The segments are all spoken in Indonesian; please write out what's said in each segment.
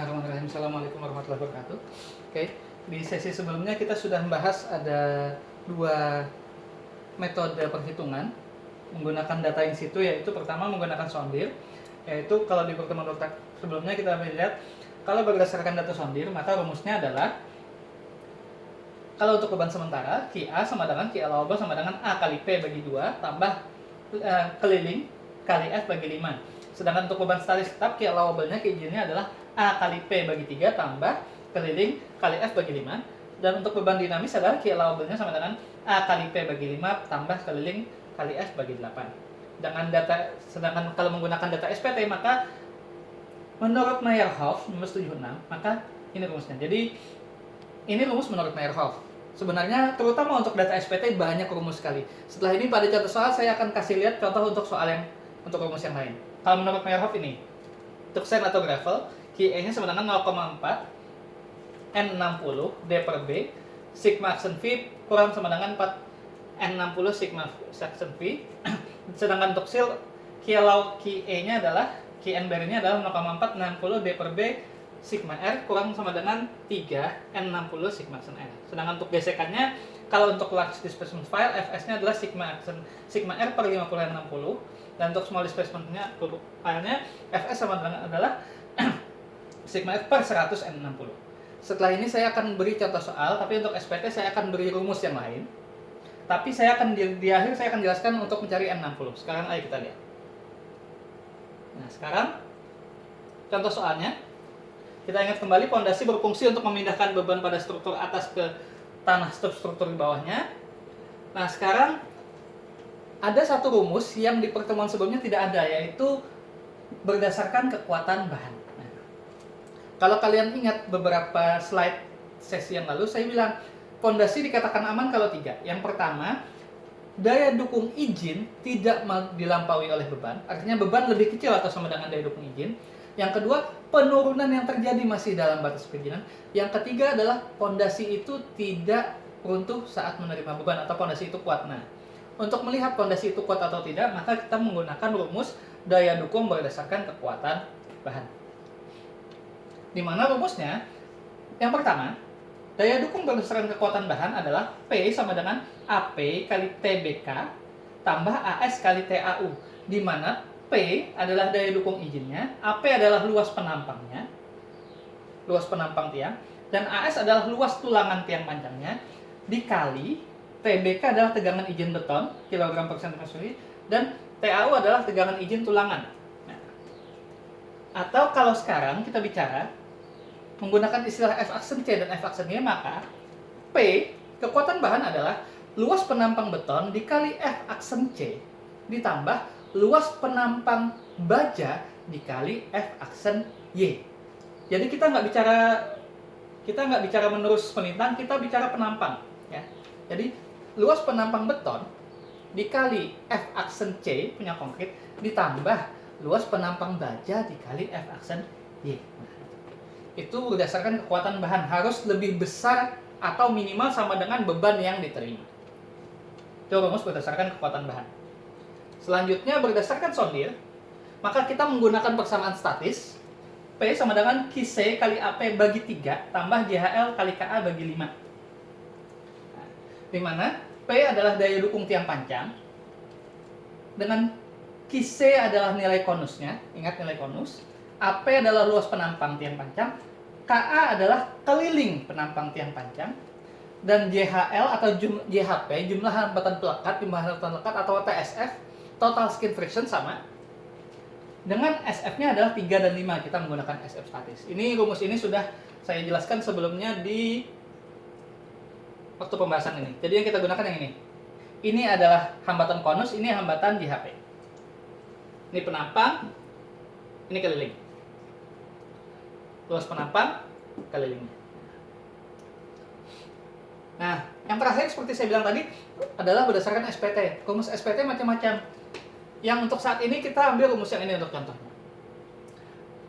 Bismillahirrahmanirrahim. Assalamualaikum warahmatullahi wabarakatuh. Oke, di sesi sebelumnya kita sudah membahas ada dua metode perhitungan menggunakan data in situ, yaitu pertama menggunakan sondir, yaitu kalau di pertemuan sebelumnya kita melihat kalau berdasarkan data sondir maka rumusnya adalah kalau untuk beban sementara Q A sama dengan Q allowable sama dengan A kali P bagi 2 tambah keliling kali F bagi 5. Sedangkan untuk beban statis tetap Q allowable-nya, izinnya adalah A kali P bagi 3 tambah keliling kali F bagi 5. Dan untuk beban dinamis adalah Q allowable-nya sama dengan A kali P bagi 5 tambah keliling kali F bagi 8. Sedangkan kalau menggunakan data SPT maka menurut Meyerhof nomor 76, maka ini rumusnya. Jadi ini rumus menurut Meyerhof. Sebenarnya terutama untuk data SPT banyak rumus sekali. Setelah ini pada contoh soal saya akan kasih lihat contoh untuk soal yang untuk rumus yang lain. Kalau menurut Meyerhof ini, untuk sand atau gravel, QE-nya sama dengan 0,4 N60 D per B, sigma action V kurang sama dengan 4 N60 sigma action V. Sedangkan untuk seal, QE-nya adalah QN nya adalah 0,4 60 D per B sigma R kurang sama dengan 3 N60 sigma action R. Sedangkan untuk gesekannya, kalau untuk large displacement file, Fs-nya adalah sigma R per 50 N60. Dan untuk small displacement-nya filenya Fs sama dengan adalah sigma R per 100 N60. Setelah ini saya akan beri contoh soal, tapi untuk SPT saya akan beri rumus yang lain. Tapi saya akan di akhir saya akan jelaskan untuk mencari N60. Sekarang ayo kita lihat. Nah, sekarang contoh soalnya. Kita ingat kembali pondasi berfungsi untuk memindahkan beban pada struktur atas ke tanah struktur di bawahnya. Nah, sekarang ada satu rumus yang di pertemuan sebelumnya tidak ada, yaitu berdasarkan kekuatan bahan. Nah, kalau kalian ingat beberapa slide sesi yang lalu, saya bilang pondasi dikatakan aman kalau tiga. Yang pertama, daya dukung izin tidak dilampaui oleh beban, artinya beban lebih kecil atau sama dengan daya dukung izin. Yang kedua, penurunan yang terjadi masih dalam batas perizinan. Yang ketiga adalah pondasi itu tidak runtuh saat menerima beban atau pondasi itu kuat. Nah, untuk melihat pondasi itu kuat atau tidak, maka kita menggunakan rumus daya dukung berdasarkan kekuatan bahan. Di mana rumusnya? Yang pertama, daya dukung berdasarkan kekuatan bahan adalah P sama dengan AP kali TBK tambah AS kali TAU, di mana P adalah daya dukung izinnya, AP adalah luas penampangnya, luas penampang tiang, dan AS adalah luas tulangan tiang panjangnya, dikali TBK adalah tegangan izin beton, kilogram per cm sendiri, dan TAU adalah tegangan izin tulangan. Nah, atau kalau sekarang kita bicara menggunakan istilah F aksen C dan F aksen Y, maka P, kekuatan bahan adalah luas penampang beton dikali F aksen C ditambah luas penampang baja dikali F aksen Y. Jadi kita nggak bicara menurus penintang, kita bicara penampang, ya. Jadi luas penampang beton dikali F aksen C punya konkret ditambah luas penampang baja dikali F aksen Y. Itu berdasarkan kekuatan bahan, harus lebih besar atau minimal sama dengan beban yang diterima. Itu rumus berdasarkan kekuatan bahan. Selanjutnya berdasarkan sondir, maka kita menggunakan persamaan statis. P sama dengan QC kali AP bagi 3 tambah JHL kali KA bagi 5. Nah, di mana P adalah daya dukung tiang panjang, dengan QC adalah nilai konusnya, ingat nilai konus. AP adalah luas penampang tiang panjang, KA adalah keliling penampang tiang panjang, dan JHL atau JHP, jumlah hambatan pelekat atau TSF, total skin friction, sama dengan SF-nya adalah 3 dan 5. Kita menggunakan SF statis. Ini rumus ini sudah saya jelaskan sebelumnya di waktu pembahasan ini. Jadi yang kita gunakan yang ini. Ini adalah hambatan konus, ini hambatan JHP. Ini penampang, ini keliling. Luas penampang, kelilingnya. Nah, yang terakhir seperti saya bilang tadi adalah berdasarkan SPT. Rumus SPT macam-macam. Yang untuk saat ini kita ambil rumus yang ini untuk contohnya.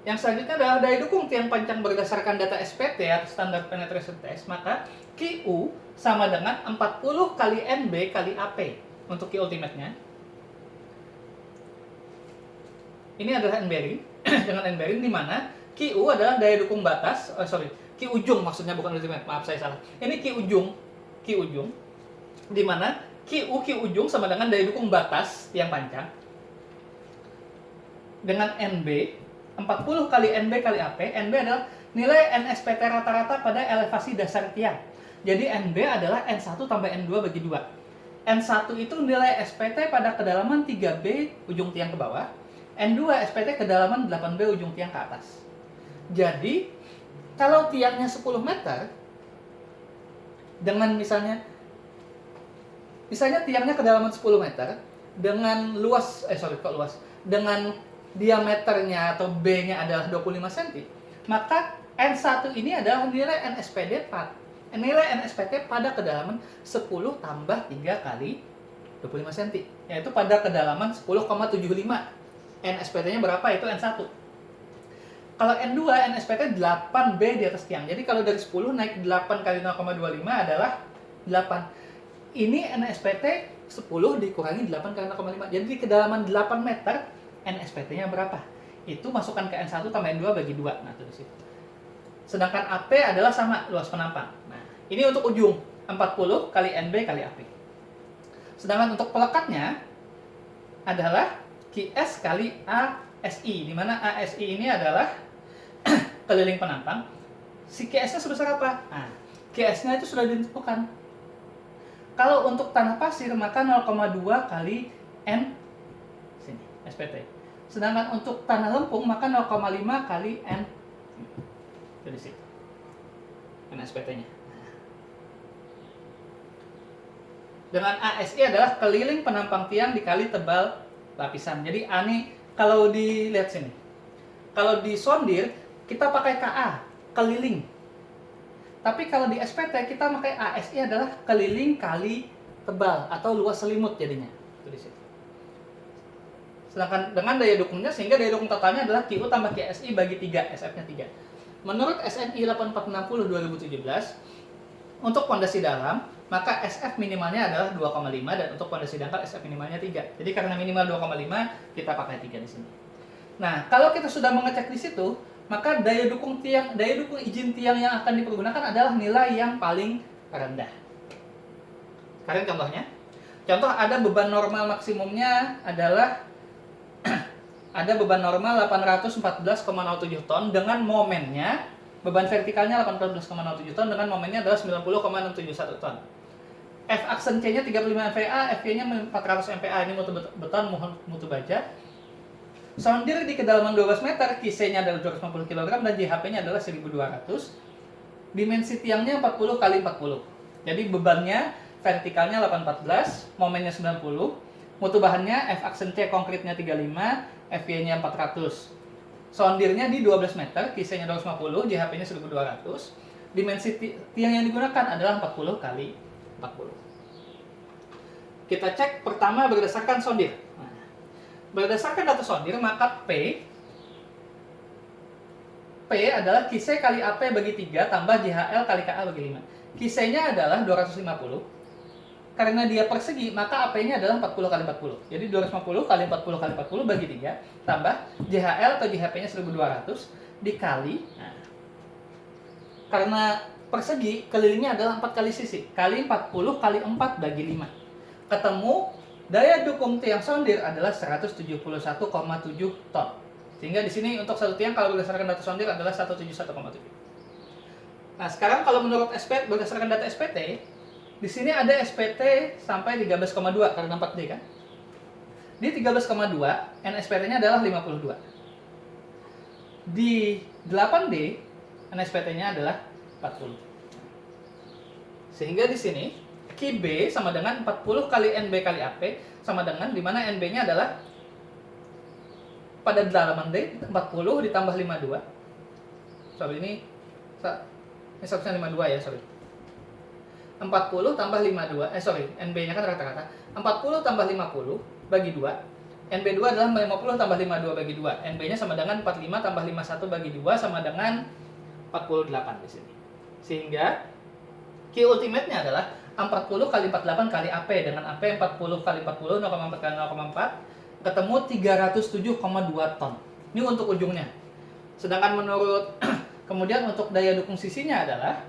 Yang selanjutnya adalah daya dukung tiang panjang berdasarkan data SPT atau standar penetration test, maka QU sama dengan 40 kali NB kali AP untuk Q ultimate-nya. Ini adalah end bearing dengan end bearing, di mana QU adalah daya dukung batas, Q ujung maksudnya, bukan ultimate, maaf saya salah. Ini Q ujung, di mana Q ujung sama dengan daya dukung batas tiang panjang dengan NB, 40 kali NB kali AP. NB adalah nilai NSPT rata-rata pada elevasi dasar tiang. Jadi NB adalah N1 tambah N2 bagi 2. N1 itu nilai SPT pada kedalaman 3B ujung tiang ke bawah, N2 SPT kedalaman 8B ujung tiang ke atas. Jadi, kalau tiangnya 10 meter, dengan misalnya tiangnya kedalaman 10 meter, dengan dengan diameternya atau B-nya adalah 25 cm, maka N1 ini adalah nilai NSPT pada kedalaman 10 tambah 3 kali 25 cm, yaitu pada kedalaman 10,75. NSPT-nya berapa? Itu N1. Kalau N2, NSPT 8B di atas tiang. Jadi kalau dari 10 naik 8 kali 0,25 adalah 8. Ini NSPT 10 dikurangi 8 kali 0,5. Jadi di kedalaman 8 meter, NSPT-nya berapa? Itu masukkan ke N1 tambah N2 bagi 2. Nah, itu di situ. Sedangkan AP adalah sama, luas penampang. Nah, ini untuk ujung, 40 kali NB kali AP. Sedangkan untuk pelekatnya adalah QS kali ASI, di mana ASI ini adalah keliling penampang. Si QS-nya sebesar apa? Nah, QS-nya itu sudah ditentukan. Kalau untuk tanah pasir, maka 0,2 kali N sini, SPT. Sedangkan untuk tanah lempung, maka 0,5 kali N. Jadi situ. NSPT-nya. Dengan ASI adalah keliling penampang tiang dikali tebal lapisan. Jadi ani kalau dilihat sini. Kalau di sondir kita pakai KA, keliling. Tapi kalau di SPT kita pakai ASI adalah keliling kali tebal atau luas selimut jadinya. Itu di situ. Sedangkan dengan daya dukungnya, sehingga daya dukung totalnya adalah QU tambah QSI bagi 3, SF-nya 3. Menurut SNI 8460 2017, untuk pondasi dalam, maka SF minimalnya adalah 2,5 dan untuk pondasi dangkal SF minimalnya 3. Jadi karena minimal 2,5, kita pakai 3 di sini. Nah, kalau kita sudah mengecek di situ, maka daya dukung izin tiang yang akan dipergunakan adalah nilai yang paling rendah. Kalian contohnya? Contoh, ada beban normal maksimumnya adalah ada beban normal 814,07 ton dengan momennya, beban vertikalnya 814,07 ton dengan momennya adalah 90,671 ton. F aksen C-nya 35 MPa, FY-nya 400 MPa, ini mutu beton, mutu baja. Sondir di kedalaman 12 meter, QC-nya adalah 250 kg dan JHP-nya adalah 1200. Dimensi tiangnya 40 kali 40. Jadi bebannya vertikalnya 814, momennya 90. Mutu bahannya F aksen C konkritnya 35, FY-nya 400. Sondirnya di 12 meter, QC-nya 250, JHP-nya 1200. Dimensi tiang yang digunakan adalah 40 kali 40. Kita cek pertama berdasarkan sondir. Nah, berdasarkan data sondir, maka P adalah QC kali AP bagi 3 tambah JHL kali KA bagi 5. QC-nya adalah 250. Karena dia persegi, maka AP-nya adalah 40 kali 40. Jadi 250 kali 40 kali 40 bagi 3 tambah JHL atau JHP-nya 1200 dikali. Nah, karena persegi, kelilingnya adalah 4 kali sisi. Kali 40 kali 4 bagi 5. Ketemu daya dukung tiang sondir adalah 171,7 ton. Sehingga di sini untuk satu tiang kalau berdasarkan data sondir adalah 171,7. Nah, sekarang kalau menurut SPT, berdasarkan data SPT, di sini ada SPT sampai 13,2 karena 4D kan. Di 13,2 NSPT-nya adalah 52. Di 8D NSPT-nya adalah 40. Sehingga di sini QB sama dengan 40 kali NB kali AP sama dengan, di mana NB-nya adalah pada dalaman D 40 ditambah 52. Sorry, ini seharusnya 52 ya, sorry. 40 tambah 52, NB-nya kan rata-rata. 40 tambah 50 bagi 2. NB2 adalah 50 tambah 52 bagi 2. NB-nya sama dengan 45 tambah 51 bagi 2 sama dengan 48 di sini. Sehingga Q ultimate-nya adalah 40 kali 48 kali AP dengan AP 40 kali 40 0,4 kali 0,4 ketemu 307,2 ton. Ini untuk ujungnya. Sedangkan menurut kemudian untuk daya dukung sisinya adalah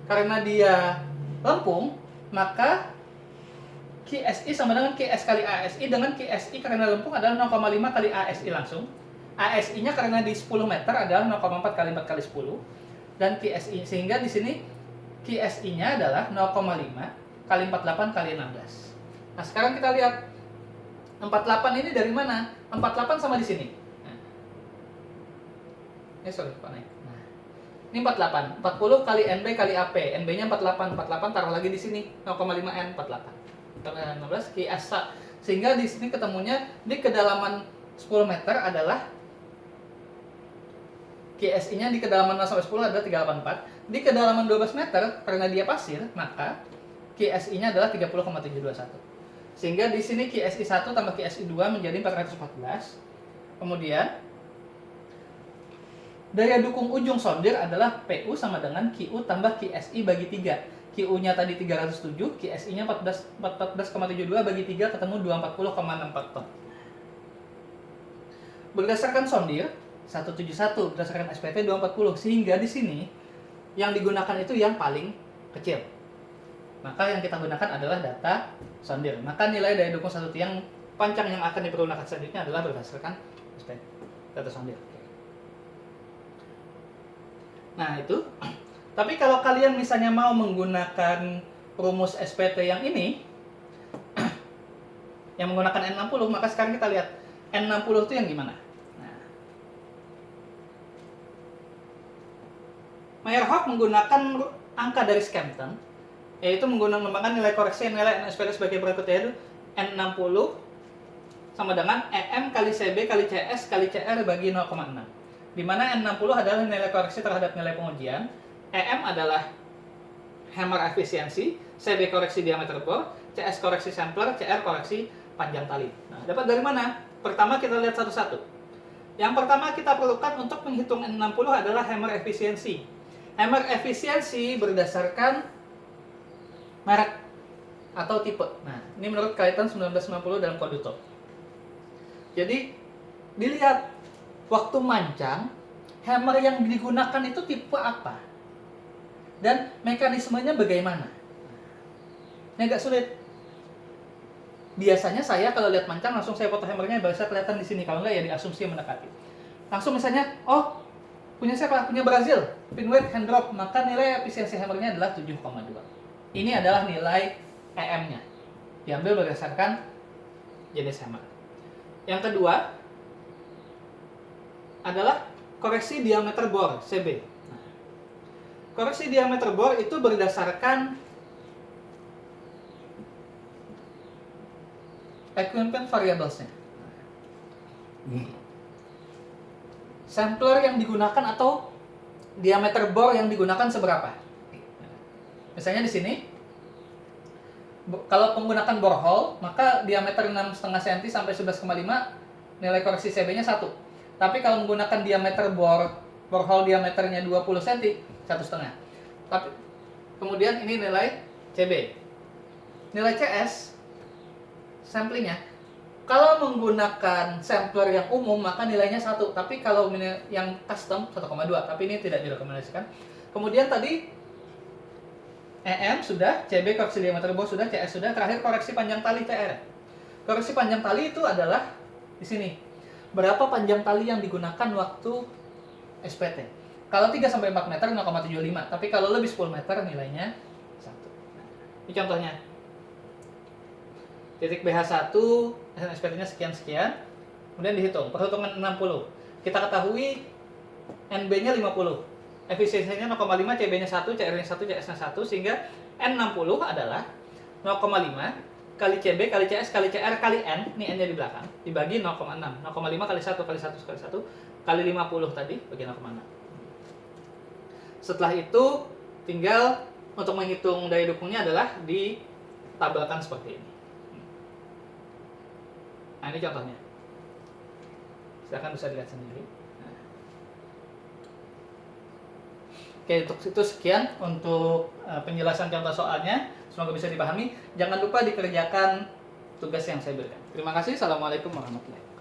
karena dia lempung, maka QSI sama dengan QS kali ASI, dengan QSI karena lempung adalah 0,5 kali ASI langsung. ASI-nya karena di 10 meter adalah 0,4 kali 4 kali 10. Dan QSI, sehingga di sini QSI-nya adalah 0,5 kali 48 kali 16. Nah, sekarang kita lihat 48 ini dari mana? 48 sama di sini. Nah. Sorry, Pak naik. Nah. Ini 48. 40 kali NB kali AP. NB-nya 48. 48 taruh lagi di sini. 0,5 N 48. 16 QS. Sehingga di sini ketemunya di kedalaman 10 meter adalah QSI-nya di kedalaman 0 sampai 10 adalah 384. Di kedalaman 12 meter karena dia pasir, maka QSI-nya adalah 30,721. Sehingga di sini QSI 1 tambah QSI 2 menjadi 414. Kemudian daya dukung ujung sondir adalah PU sama dengan QU tambah QSI bagi 3. QU-nya tadi 307, QSI-nya 14,72 bagi 3 ketemu 240,64 ton. Berdasarkan sondir 171, berdasarkan SPT 240, sehingga di sini yang digunakan itu yang paling kecil. Maka yang kita gunakan adalah data sondir. Maka nilai daya dukung satu tiang panjang yang akan dipergunakan selanjutnya adalah berdasarkan SPT, data sondir. Nah, itu. Tapi kalau kalian misalnya mau menggunakan rumus SPT yang ini, yang menggunakan N60, maka sekarang kita lihat N60 itu yang gimana? Nah, Meyerhoff menggunakan angka dari Skempton, yaitu menggunakan nilai koreksi nilai SPT sebagai berikut, yaitu N60 sama dengan EM kali CB kali CS kali CR bagi 0,6. Di mana N60 adalah nilai koreksi terhadap nilai pengujian, EM adalah hammer efisiensi, CB koreksi diameter bor, CS koreksi sampler, CR koreksi panjang tali. Nah, dapat dari mana? Pertama kita lihat satu-satu. Yang pertama kita perlukan untuk menghitung N60 adalah hammer efisiensi. Hammer efisiensi berdasarkan merek atau tipe. Nah, ini menurut Kaitan 1990 dalam Koduto. Jadi, dilihat waktu mancang, hammer yang digunakan itu tipe apa? Dan mekanismenya bagaimana? Ini agak sulit. Biasanya saya kalau lihat mancang langsung saya foto hammernya bisa kelihatan di sini. Kalau enggak ya diasumsi mendekati. Langsung misalnya, oh punya siapa? Punya Brazil, pin weight hand drop, maka nilai efisiensi hammernya adalah 7,2. Ini adalah nilai EM-nya. Diambil berdasarkan jenis hammer. Yang kedua adalah koreksi diameter bor, CB. Koreksi diameter bor itu berdasarkan equipment variables-nya. Sampler yang digunakan atau diameter bor yang digunakan seberapa? Misalnya di sini, kalau menggunakan borehole, maka diameter 6,5 cm sampai 11,5 nilai koreksi CB-nya 1. Tapi kalau menggunakan diameter borehole diameternya 20 cm, 1,5. Tapi kemudian ini nilai CB. Nilai CS samplingnya, kalau menggunakan sampler yang umum maka nilainya 1, tapi kalau yang custom 1,2, tapi ini tidak direkomendasikan. Kemudian tadi EM sudah, CB koreksi diameter bor sudah, CS sudah, terakhir koreksi panjang tali CR. Koreksi panjang tali itu adalah di sini. Berapa panjang tali yang digunakan waktu SPT? Kalau 3-4 meter 0,75, tapi kalau lebih 10 meter nilainya 1. Nah, ini contohnya. Titik BH1, SPT-nya sekian-sekian, kemudian dihitung. Perhitungan 60. Kita ketahui NB-nya 50. Efisiensinya 0,5, CB-nya 1, CR-nya 1, CS-nya 1, sehingga N60 adalah 0,5 kali CB kali CS kali CR kali N, ini N-nya di belakang, dibagi 0,6. 0,5 kali 1 kali 1 kali 1 kali 50 tadi, bagi 0,6. Setelah itu tinggal untuk menghitung daya dukungnya adalah ditabelkan seperti ini. Nah, ini contohnya. Silahkan bisa dilihat sendiri. Nah. Oke, untuk itu sekian untuk penjelasan contoh soalnya. Semoga bisa dipahami. Jangan lupa dikerjakan tugas yang saya berikan. Terima kasih. Assalamualaikum warahmatullahi wabarakatuh.